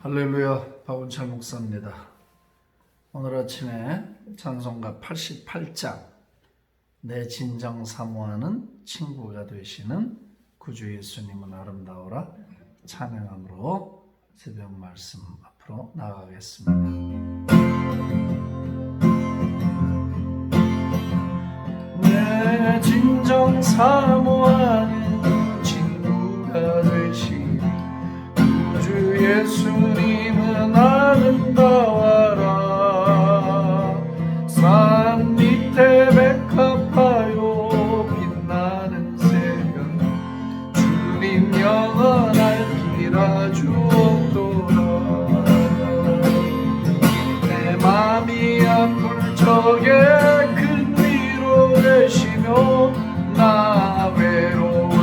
할렐루야, 박은철 목사입니다. 오늘 아침에 찬송가 88장 내 진정 사모하는 친구가 되시는 구주 예수님은 아름다워라 찬양함으로 새벽 말씀 앞으로 나아가겠습니다. 내 진정 사모하는 친구가 되시는 구주 예수님은 아름다워라. 산 밑에 백합하여 빛나는 새벽 주님 영원할 길아 주옵도다. 내 맘이 아플 적에 큰 위로 되시며 나 외로울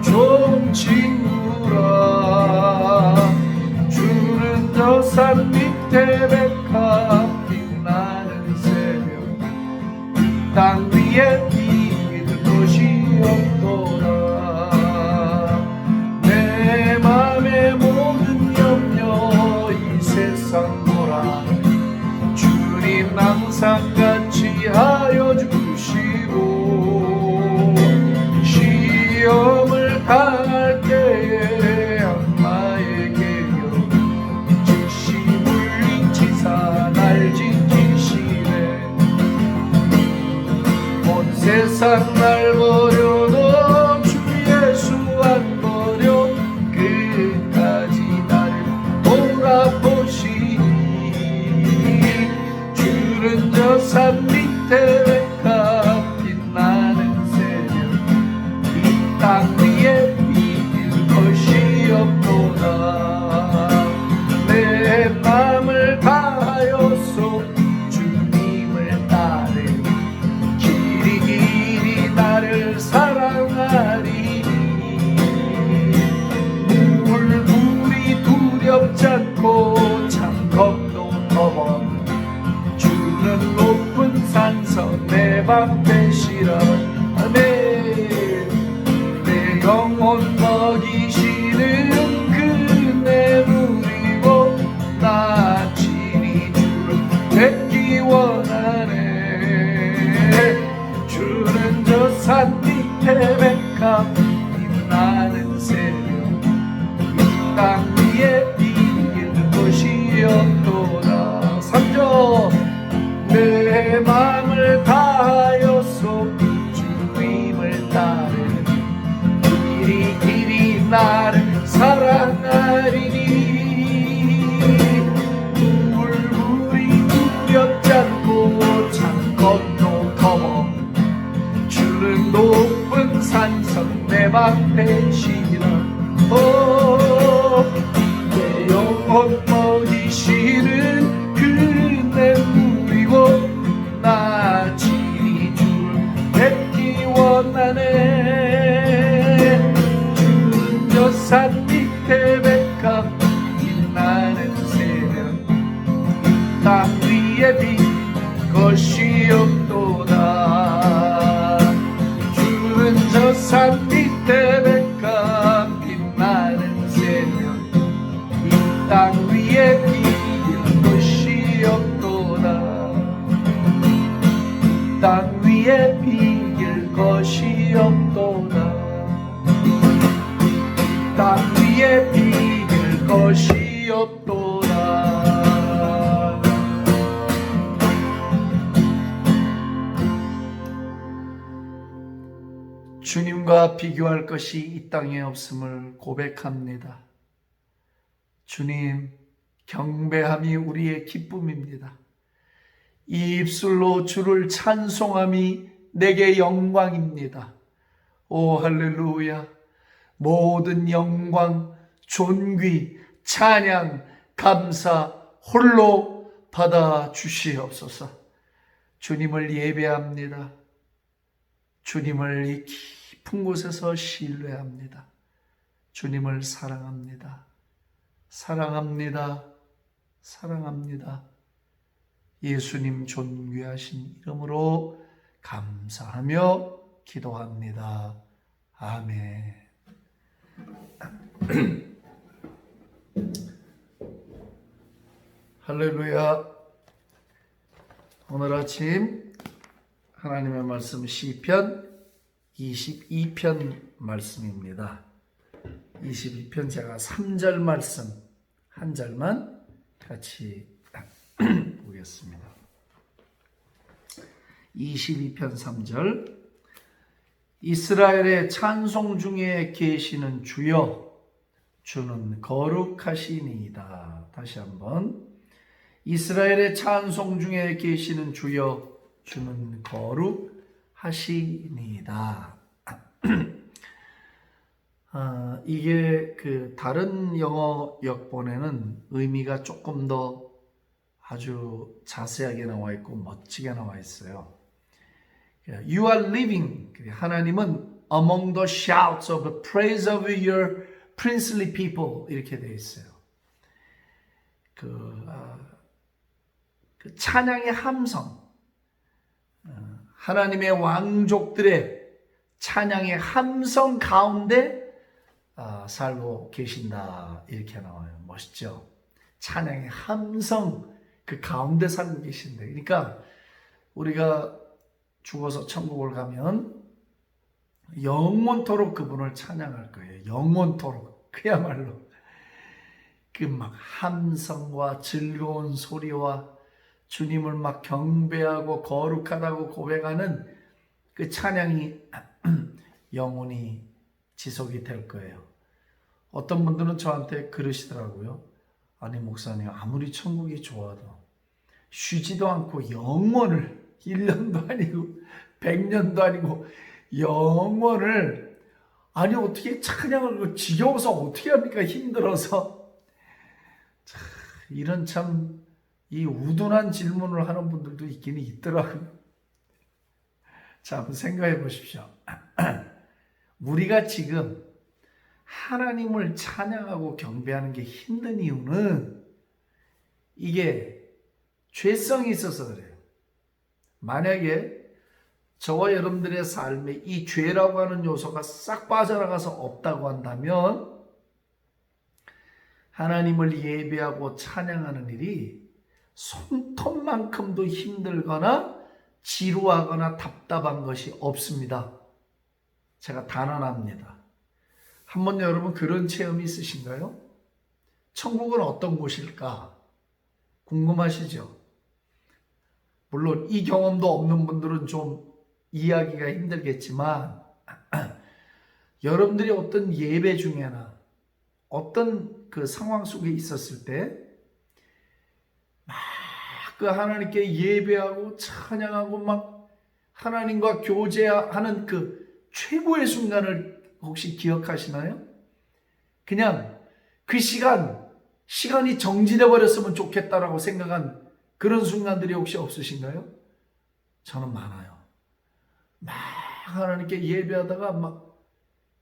좀 친구라. 주는 저 산 밑에 백합 빛나는 새벽 땅 위에 비길 곳이 없도다. 내 맘의 모든 염려 이 세상 보라 주님 항상 같이 하여 주시고 시험을 당할 때에 악마에게 즉시 물리치사 날 지키시네. 온 세상 날 버려도 주 예수 안 버려 끝까지 나를 돌아보시니. 주는 저 산 밑에 백합 빛나는 새벽 이 땅 위에 비길 것이 없도다. 내 맘을 다하여서 주님을 따르니 길이 길이 나를 사랑하리니. 물이 두렵지 않고 참 겁도 없는 주는 높은 산성 내 방 되시라. 내 영혼 먹이시는 그네 물이고 나 친히 주를 뵙기 원하네. 주는 저 산 밑에 백합 빛나는 새벽 이 땅 위에 비길 곳이 없도다. 3절 내 맘을 다하여서 주님을 따르니 길이 길이 나를 사랑하리니. 물이 두렵지 않고 참 겁도 없는 주는 높은 산성 내 방 되시라. 내 영혼 먹이시는 그네 물이고 나 친히 주를 뵙기 원하네. 주는 저 산 밑에 백합 빛나는 새벽 이 땅 위에 빛 것이 없도다. 주는 저 산 밑에 백합 빛나는 새벽 이 땅 위에 비길 것이 없도다. 땅 위에 비길 것이 없도다. 땅 위에 비길 것이 없도다. 주님과 비교할 것이 이 땅에 없음을 고백합니다. 주님, 경배함이 우리의 기쁨입니다. 이 입술로 주를 찬송함이 내게 영광입니다. 오 할렐루야. 모든 영광, 존귀, 찬양, 감사 홀로 받아 주시옵소서. 주님을 예배합니다. 주님을 이 깊은 곳에서 신뢰합니다. 주님을 사랑합니다. 사랑합니다. 사랑합니다. 예수님 존귀하신 이름으로 감사하며 기도합니다. 아멘. 할렐루야. 오늘 아침 하나님의 말씀 시편 22편 말씀입니다. 22편 제가 3절 말씀 한 절만 같이 보겠습니다. 22편 3절. 이스라엘의 찬송 중에 계시는 주여, 주는 거룩하시니이다. 다시 한번. 이스라엘의 찬송 중에 계시는 주여, 주는 거룩하시니이다. 이게 다른 영어 역본에는 의미가 조금 더 아주 자세하게 나와 있고 멋지게 나와 있어요. You are living, 하나님은 among the shouts of praise of your princely people, 이렇게 되어 있어요. 그 찬양의 함성, 하나님의 왕족들의 찬양의 함성 가운데 살고 계신다, 이렇게 나와요. 멋있죠? 찬양의 함성 그 가운데 살고 계신다. 그러니까 우리가 죽어서 천국을 가면 영원토록 그분을 찬양할 거예요. 영원토록. 그야말로 그 막 함성과 즐거운 소리와 주님을 막 경배하고 거룩하다고 고백하는 그 찬양이 영원히 지속이 될 거예요. 어떤 분들은 저한테 그러시더라고요. 아니 목사님, 아무리 천국이 좋아도 쉬지도 않고 영원을 1년도 아니고 100년도 아니고 영원을, 아니 어떻게 찬양을 지겨워서 어떻게 합니까? 힘들어서. 이런 참 이 우둔한 질문을 하는 분들도 있긴 있더라고요. 자, 한번 생각해 보십시오. 우리가 지금 하나님을 찬양하고 경배하는 게 힘든 이유는 이게 죄성이 있어서 그래요. 만약에 저와 여러분들의 삶에 이 죄라고 하는 요소가 싹 빠져나가서 없다고 한다면 하나님을 예배하고 찬양하는 일이 손톱만큼도 힘들거나 지루하거나 답답한 것이 없습니다. 제가 단언합니다. 한번 여러분 그런 체험이 있으신가요? 천국은 어떤 곳일까? 궁금하시죠? 물론 이 경험도 없는 분들은 좀 이해하기가 힘들겠지만 여러분들이 어떤 예배 중에나 어떤 그 상황 속에 있었을 때 막 그 하나님께 예배하고 찬양하고 막 하나님과 교제하는 그 최고의 순간을 혹시 기억하시나요? 그냥 그 시간이 정지돼 버렸으면 좋겠다라고 생각한 그런 순간들이 혹시 없으신가요? 저는 많아요. 막 하나님께 예배하다가 막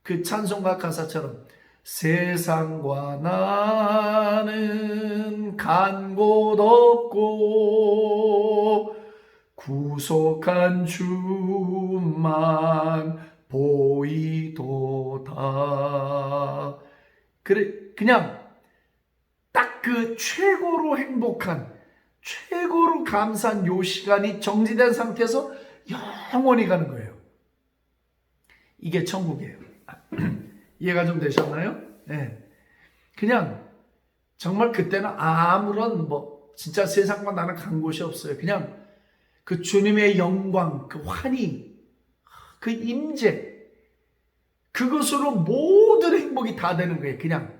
그 찬송가 가사처럼 세상과 나는 간 곳 없고 구속한 주만 보이도다. 그냥 딱 그 최고로 행복한, 최고로 감사한 요 시간이 정지된 상태에서 영원히 가는 거예요. 이게 천국이에요. 이해가 좀 되셨나요? 네. 그냥 정말 그때는 아무런 진짜 세상과 나는 간 곳이 없어요. 그냥 그 주님의 영광, 그 환희, 그 임재, 그것으로 모든 행복이 다 되는 거예요. 그냥.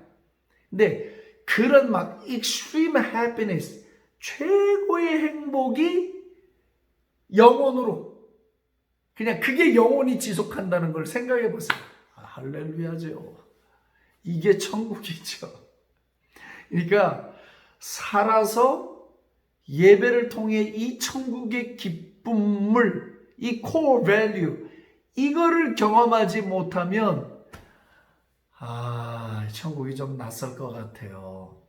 근데 그런 막 extreme happiness, 최고의 행복이 영원으로, 그냥 그게 영원히 지속한다는 걸 생각해 보세요. 할렐루야죠. 이게 천국이죠. 그러니까 살아서 예배를 통해 이 천국의 기쁨을, 이 core value, 이거를 경험하지 못하면 천국이 좀 낯설 것 같아요.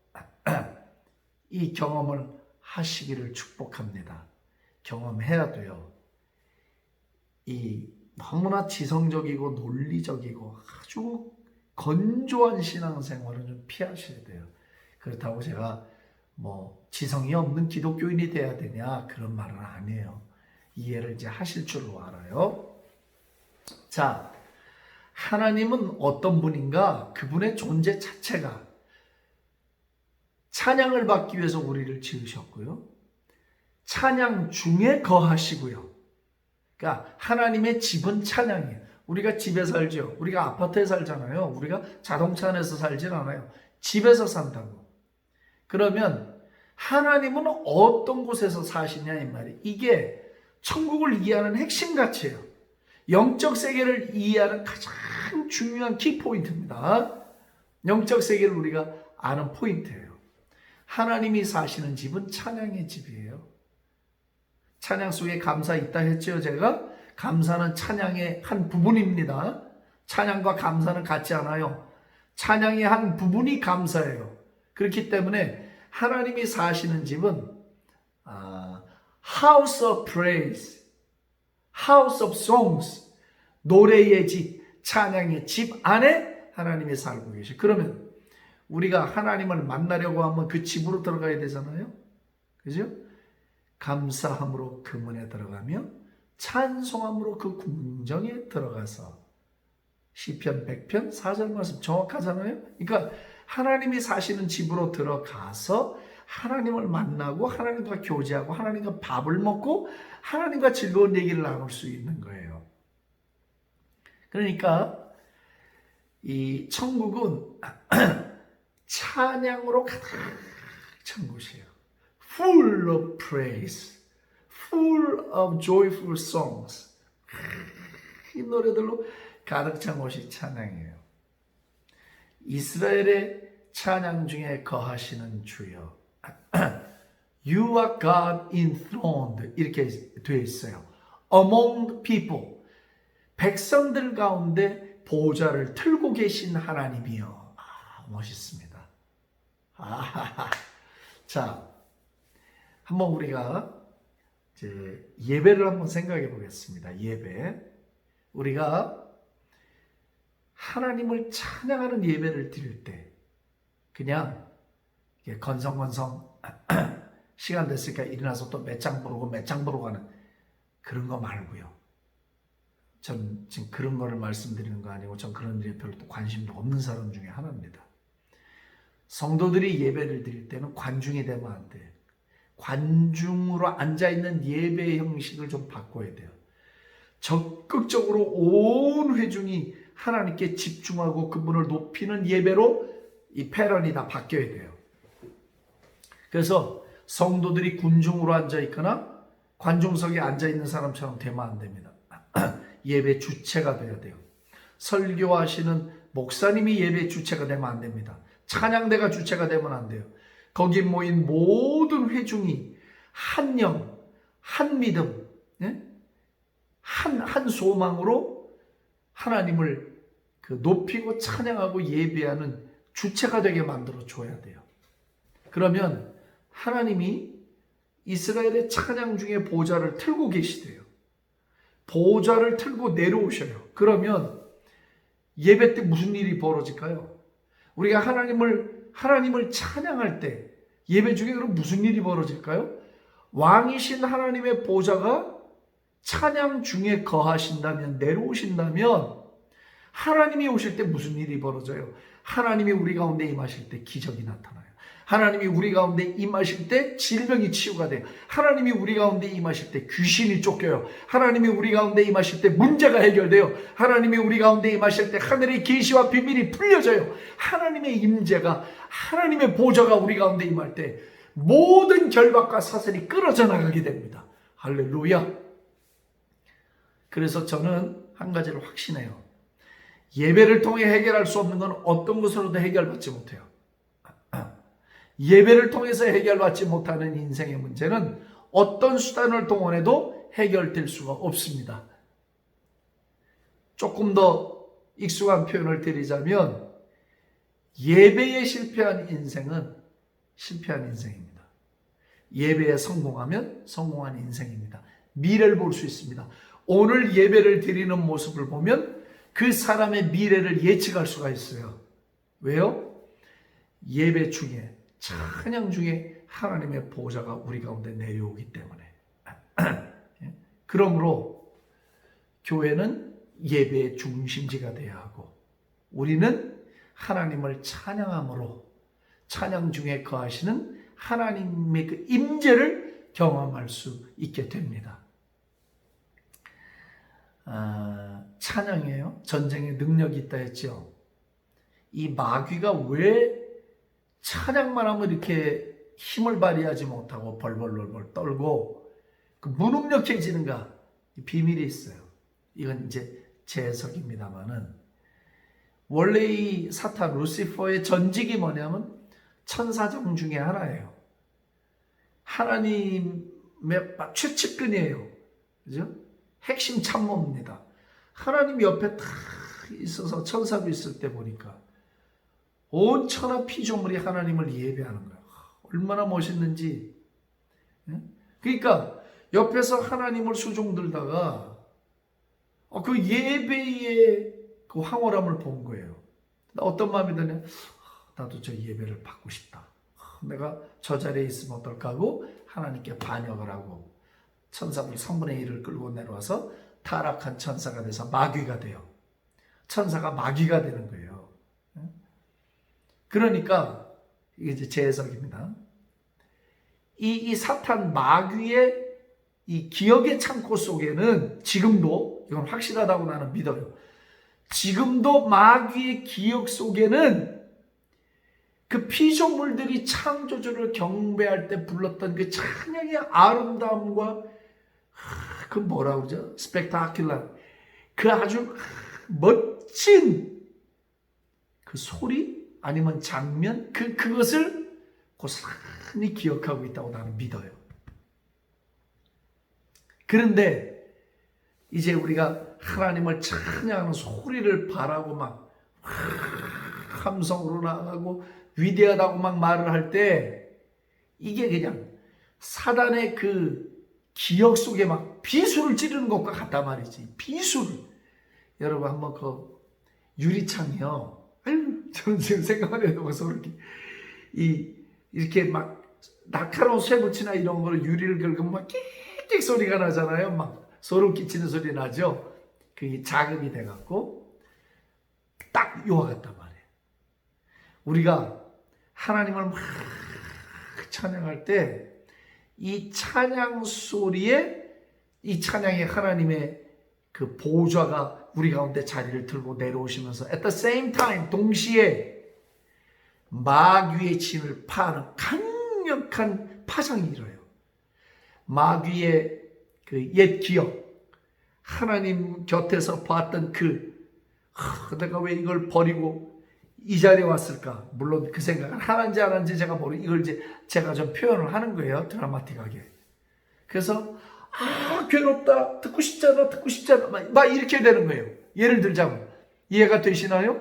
이 경험을 하시기를 축복합니다. 경험해야 돼요. 이 너무나 지성적이고 논리적이고 아주 건조한 신앙생활은 좀 피하셔야 돼요. 그렇다고 제가 뭐 지성이 없는 기독교인이 돼야 되냐 그런 말은 아니에요. 이해를 이제 하실 줄로 알아요. 자, 하나님은 어떤 분인가? 그분의 존재 자체가 찬양을 받기 위해서 우리를 지으셨고요. 찬양 중에 거하시고요. 그러니까 하나님의 집은 찬양이에요. 우리가 집에 살죠. 우리가 아파트에 살잖아요. 우리가 자동차 안에서 살진 않아요. 집에서 산다고. 그러면 하나님은 어떤 곳에서 사시냐 이 말이에요. 이게 천국을 이해하는 핵심 가치예요. 영적 세계를 이해하는 가장 중요한 키포인트입니다. 영적 세계를 우리가 아는 포인트예요. 하나님이 사시는 집은 찬양의 집이에요. 찬양 속에 감사 있다 했죠. 제가 감사는 찬양의 한 부분입니다. 찬양과 감사는 같지 않아요. 찬양의 한 부분이 감사예요. 그렇기 때문에 하나님이 사시는 집은 House of Praise, House of Songs, 노래의 집, 찬양의 집 안에 하나님이 살고 계셔. 그러면 우리가 하나님을 만나려고 하면 그 집으로 들어가야 되잖아요. 그죠? 감사함으로 그 문에 들어가며 찬송함으로 그 궁정에 들어가서 시편 100편 4절 말씀 정확하잖아요. 그러니까 하나님이 사시는 집으로 들어가서 하나님을 만나고 하나님과 교제하고 하나님과 밥을 먹고 하나님과 즐거운 얘기를 나눌 수 있는 거예요. 그러니까 이 천국은 찬양으로 가득 찬 곳이에요. Full of praise, full of joyful songs. 이 노래들로 가득 찬 곳이 찬양이에요. 이스라엘의 찬양 중에 거하시는 주여. You are God enthroned 이렇게 되어 있어요. Among the people. 백성들 가운데 보좌를 틀고 계신 하나님이여. 멋있습니다. 자, 한번 우리가 이제 예배를 한번 생각해 보겠습니다. 예배. 우리가 하나님을 찬양하는 예배를 드릴 때 그냥 건성건성 시간 됐으니까 일어나서 또 몇 장 부르고 하는 그런 거 말고요. 전 지금 그런 거를 말씀드리는 거 아니고 전 그런 일에 별로 관심도 없는 사람 중에 하나입니다. 성도들이 예배를 드릴 때는 관중이 되면 안 돼요. 관중으로 앉아있는 예배 형식을 좀 바꿔야 돼요. 적극적으로 온 회중이 하나님께 집중하고 그분을 높이는 예배로 이 패런이 다 바뀌어야 돼요. 그래서 성도들이 군중으로 앉아있거나 관중석에 앉아있는 사람처럼 되면 안 됩니다. 예배 주체가 되어야 돼요. 설교하시는 목사님이 예배 주체가 되면 안 됩니다. 찬양대가 주체가 되면 안 돼요. 거기 모인 모든 회중이 한 영, 한 믿음, 한 소망으로 하나님을 높이고 찬양하고 예배하는 주체가 되게 만들어 줘야 돼요. 그러면 하나님이 이스라엘의 찬양 중에 보좌를 틀고 계시대요. 보좌를 틀고 내려오셔요. 그러면 예배 때 무슨 일이 벌어질까요? 우리가 하나님을 찬양할 때 예배 중에 그럼 무슨 일이 벌어질까요? 왕이신 하나님의 보좌가 찬양 중에 거하신다면, 내려오신다면 하나님이 오실 때 무슨 일이 벌어져요? 하나님이 우리 가운데 임하실 때 기적이 나타나요. 하나님이 우리 가운데 임하실 때 질병이 치유가 돼요. 하나님이 우리 가운데 임하실 때 귀신이 쫓겨요. 하나님이 우리 가운데 임하실 때 문제가 해결돼요. 하나님이 우리 가운데 임하실 때 하늘의 계시와 비밀이 풀려져요. 하나님의 임재가, 하나님의 보좌가 우리 가운데 임할 때 모든 결박과 사슬이 끊어져 나가게 됩니다. 할렐루야. 그래서 저는 한 가지를 확신해요. 예배를 통해 해결할 수 없는 건 어떤 것으로도 해결받지 못해요. 예배를 통해서 해결받지 못하는 인생의 문제는 어떤 수단을 동원해도 해결될 수가 없습니다. 조금 더 익숙한 표현을 드리자면 예배에 실패한 인생은 실패한 인생입니다. 예배에 성공하면 성공한 인생입니다. 미래를 볼 수 있습니다. 오늘 예배를 드리는 모습을 보면 그 사람의 미래를 예측할 수가 있어요. 왜요? 예배 중에 찬양 중에 하나님의 보좌가 우리 가운데 내려오기 때문에 그러므로 교회는 예배의 중심지가 되어야 하고 우리는 하나님을 찬양함으로 찬양 중에 거하시는 하나님의 그 임재를 경험할 수 있게 됩니다. 찬양이에요. 전쟁에 능력이 있다 했죠. 이 마귀가 왜 찬양만 하면 이렇게 힘을 발휘하지 못하고 벌벌벌 떨고 그 무능력해지는가? 비밀이 있어요. 이건 이제 제 해석입니다만은 원래 이 사탄 루시퍼의 전직이 뭐냐면 천사장 중에 하나예요. 하나님의 최측근이에요. 그죠? 핵심 참모입니다. 하나님 옆에 다 있어서 천사도 있을 때 보니까 온 천하 피조물이 하나님을 예배하는 거예요. 얼마나 멋있는지. 그러니까 옆에서 하나님을 수종 들다가 그 예배의 그 황홀함을 본 거예요. 어떤 마음이 드냐? 나도 저 예배를 받고 싶다. 내가 저 자리에 있으면 어떨까 하고 하나님께 반역을 하고 천사들 3분의 1을 끌고 내려와서 타락한 천사가 돼서 마귀가 돼요. 천사가 마귀가 되는 거예요. 그러니까 이게 이제 제 해석입니다. 이 사탄 마귀의 이 기억의 창고 속에는 지금도 이건 확실하다고 나는 믿어요. 지금도 마귀의 기억 속에는 그 피조물들이 창조주를 경배할 때 불렀던 그 찬양의 아름다움과 그 뭐라고 그러죠? 스펙타큘러 그 아주 멋진 그 소리 아니면 장면 그것을 고스란히 기억하고 있다고 나는 믿어요. 그런데 이제 우리가 하나님을 찬양하는 소리를 바라고 막 함성으로 나가고 위대하다고 막 말을 할 때 이게 그냥 사단의 그 기억 속에 막 비수를 찌르는 것과 같단 말이지. 비수를. 여러분 한번 그 유리창이요. 아유, 저는 지금 생각만 해도 무서워. 이렇게 막 날카로운 쇠붙이나 이런 거를 유리를 긁으면 막 끽끽 소리가 나잖아요. 막 소름 끼치는 소리 나죠. 그게 자극이 돼갖고 딱 이와 같단 말이에요. 우리가 하나님을 막 찬양할 때 이 찬양 소리에 이 찬양의 하나님의 그 보좌가 우리 가운데 자리를 들고 내려오시면서 at the same time 동시에 마귀의 진을 파하는 강력한 파장이 일어요. 마귀의 그 옛 기억, 하나님 곁에서 봤던 내가 왜 이걸 버리고 이 자리에 왔을까? 물론 그 생각을 하는지 안 하는지 제가 모르고 이걸 이제 제가 좀 표현을 하는 거예요. 드라마틱하게. 그래서 괴롭다. 듣고 싶잖아. 막 이렇게 되는 거예요. 예를 들자면 이해가 되시나요?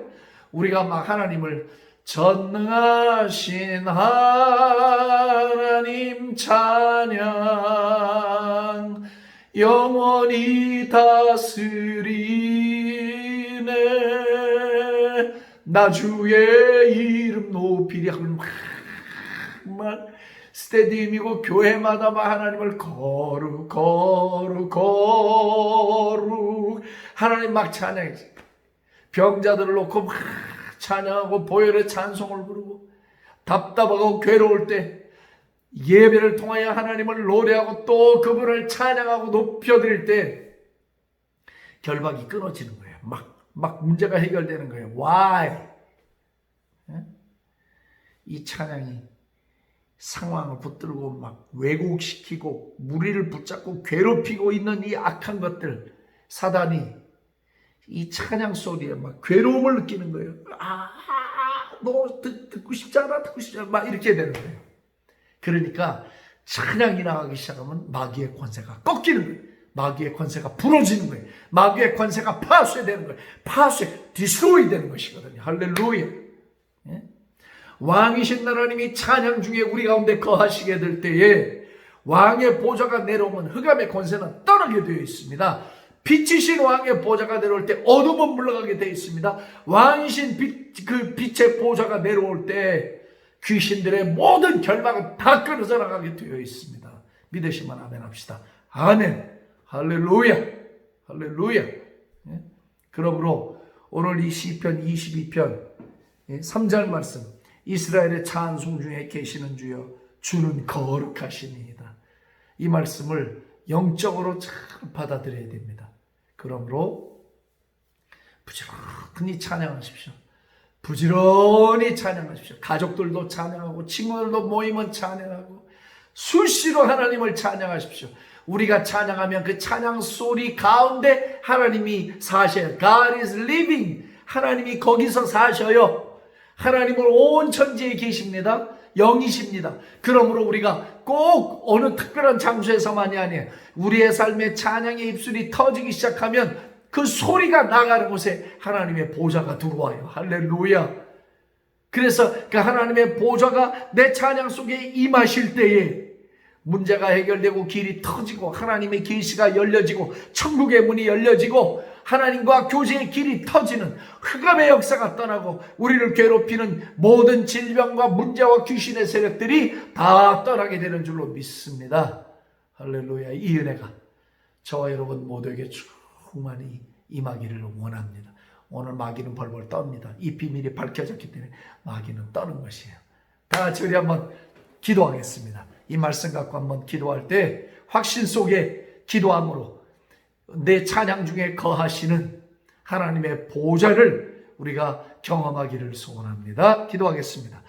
우리가 막 하나님을 전능하신 하나님 찬양 영원히 다스리네 나 주의 이름 높이리 하면 막 스테디움이고 교회마다 막 하나님을 거룩 하나님 막 찬양했어요. 병자들을 놓고 막 찬양하고 보혈의 찬송을 부르고 답답하고 괴로울 때 예배를 통하여 하나님을 노래하고 또 그분을 찬양하고 높여드릴 때 결박이 끊어지는 거예요. 막 문제가 해결되는 거예요. Why? 이 찬양이 상황을 붙들고 막 왜곡시키고 무리를 붙잡고 괴롭히고 있는 이 악한 것들 사단이 이 찬양 소리에 막 괴로움을 느끼는 거예요. 너 듣고 싶지 않아? 막 이렇게 되는 거예요. 그러니까 찬양이 나가기 시작하면 마귀의 권세가 꺾이는 거예요. 마귀의 권세가 부러지는 거예요. 마귀의 권세가 파쇄되는 거예요. 디스트로이 되는 것이거든요. 할렐루야. 예? 왕이신 하나님이 찬양 중에 우리 가운데 거하시게 될 때에 왕의 보좌가 내려오면 흑암의 권세는 떠나게 되어 있습니다. 빛이신 왕의 보좌가 내려올 때 어둠은 물러가게 되어 있습니다. 왕이신 빛의 보좌가 내려올 때 귀신들의 모든 결박은 다 끊어져 나가게 되어 있습니다. 믿으시면 아멘 합시다. 아멘. 할렐루야. 할렐루야. 예? 그러므로 오늘 이 시편 22편 3절 말씀, 이스라엘의 찬송 중에 계시는 주여 주는 거룩하시니이다. 이 말씀을 영적으로 잘 받아들여야 됩니다. 그러므로 부지런히 찬양하십시오. 부지런히 찬양하십시오. 가족들도 찬양하고 친구들도 모이면 찬양하고 수시로 하나님을 찬양하십시오. 우리가 찬양하면 그 찬양 소리 가운데 하나님이 사셔요. God is living. 하나님이 거기서 사셔요. 하나님은 온 천지에 계십니다. 영이십니다. 그러므로 우리가 꼭 어느 특별한 장소에서만이 아니에요. 우리의 삶에 찬양의 입술이 터지기 시작하면 그 소리가 나가는 곳에 하나님의 보좌가 들어와요. 할렐루야. 그래서 그 하나님의 보좌가 내 찬양 속에 임하실 때에 문제가 해결되고 길이 터지고 하나님의 계시가 열려지고 천국의 문이 열려지고 하나님과 교제의 길이 터지는 흑암의 역사가 떠나고 우리를 괴롭히는 모든 질병과 문제와 귀신의 세력들이 다 떠나게 되는 줄로 믿습니다. 할렐루야. 이 은혜가 저와 여러분 모두에게 충만히 임하기를 원합니다. 오늘 마귀는 벌벌 떱니다. 이 비밀이 밝혀졌기 때문에 마귀는 떠는 것이에요. 다 같이 우리 한번 기도하겠습니다. 이 말씀 갖고 한번 기도할 때 확신 속에 기도함으로 내 찬양 중에 거하시는 하나님의 보좌를 우리가 경험하기를 소원합니다. 기도하겠습니다.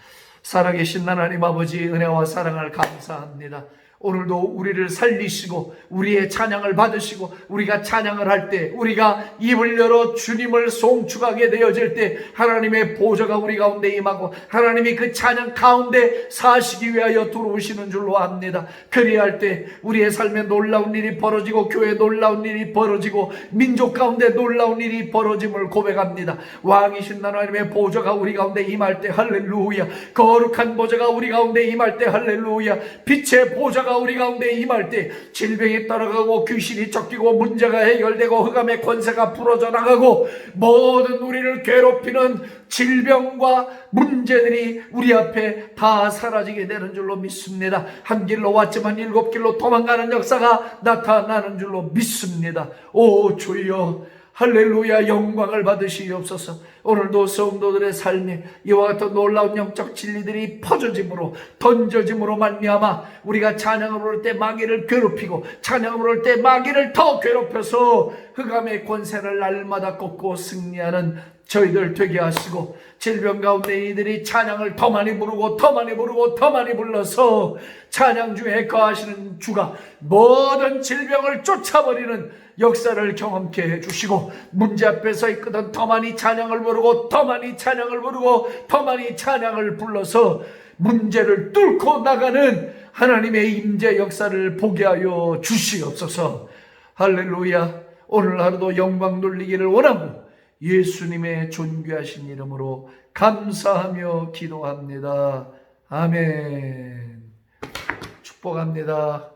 살아계신 하나님 아버지, 은혜와 사랑을 감사합니다. 오늘도 우리를 살리시고 우리의 찬양을 받으시고 우리가 찬양을 할 때 우리가 입을 열어 주님을 송축하게 되어질 때 하나님의 보좌가 우리 가운데 임하고 하나님이 그 찬양 가운데 사시기 위하여 들어오시는 줄로 압니다. 그리할 때 우리의 삶에 놀라운 일이 벌어지고 교회에 놀라운 일이 벌어지고 민족 가운데 놀라운 일이 벌어짐을 고백합니다. 왕이신 하나님의 보좌가 우리 가운데 임할 때 할렐루야. 거룩한 보좌가 우리 가운데 임할 때 할렐루야. 빛의 보좌가 우리 가운데 임할 때 질병이 떠나가고 귀신이 쫓기고 문제가 해결되고 흑암의 권세가 풀어져 나가고 모든 우리를 괴롭히는 질병과 문제들이 우리 앞에 다 사라지게 되는 줄로 믿습니다. 한 길로 왔지만 7길로 도망가는 역사가 나타나는 줄로 믿습니다. 오 주여 할렐루야. 영광을 받으시옵소서. 오늘도 성도들의 삶에 이와 같은 놀라운 영적 진리들이 퍼져짐으로 던져짐으로 말미암아 우리가 찬양을 부를 때 마귀를 괴롭히고 찬양을 부를 때 마귀를 더 괴롭혀서 흑암의 권세를 날마다 꺾고 승리하는 저희들 되게 하시고 질병 가운데 이들이 찬양을 더 많이 부르고 더 많이 부르고 더 많이 불러서 찬양 중에 거하시는 주가 모든 질병을 쫓아버리는 역사를 경험케 해주시고 문제 앞에 서 있거든 더 많이 찬양을 부르고 더 많이 찬양을 부르고 더 많이 찬양을 불러서 문제를 뚫고 나가는 하나님의 임재 역사를 보게 하여 주시옵소서. 할렐루야. 오늘 하루도 영광 돌리기를 원하고 예수님의 존귀하신 이름으로 감사하며 기도합니다. 아멘. 축복합니다.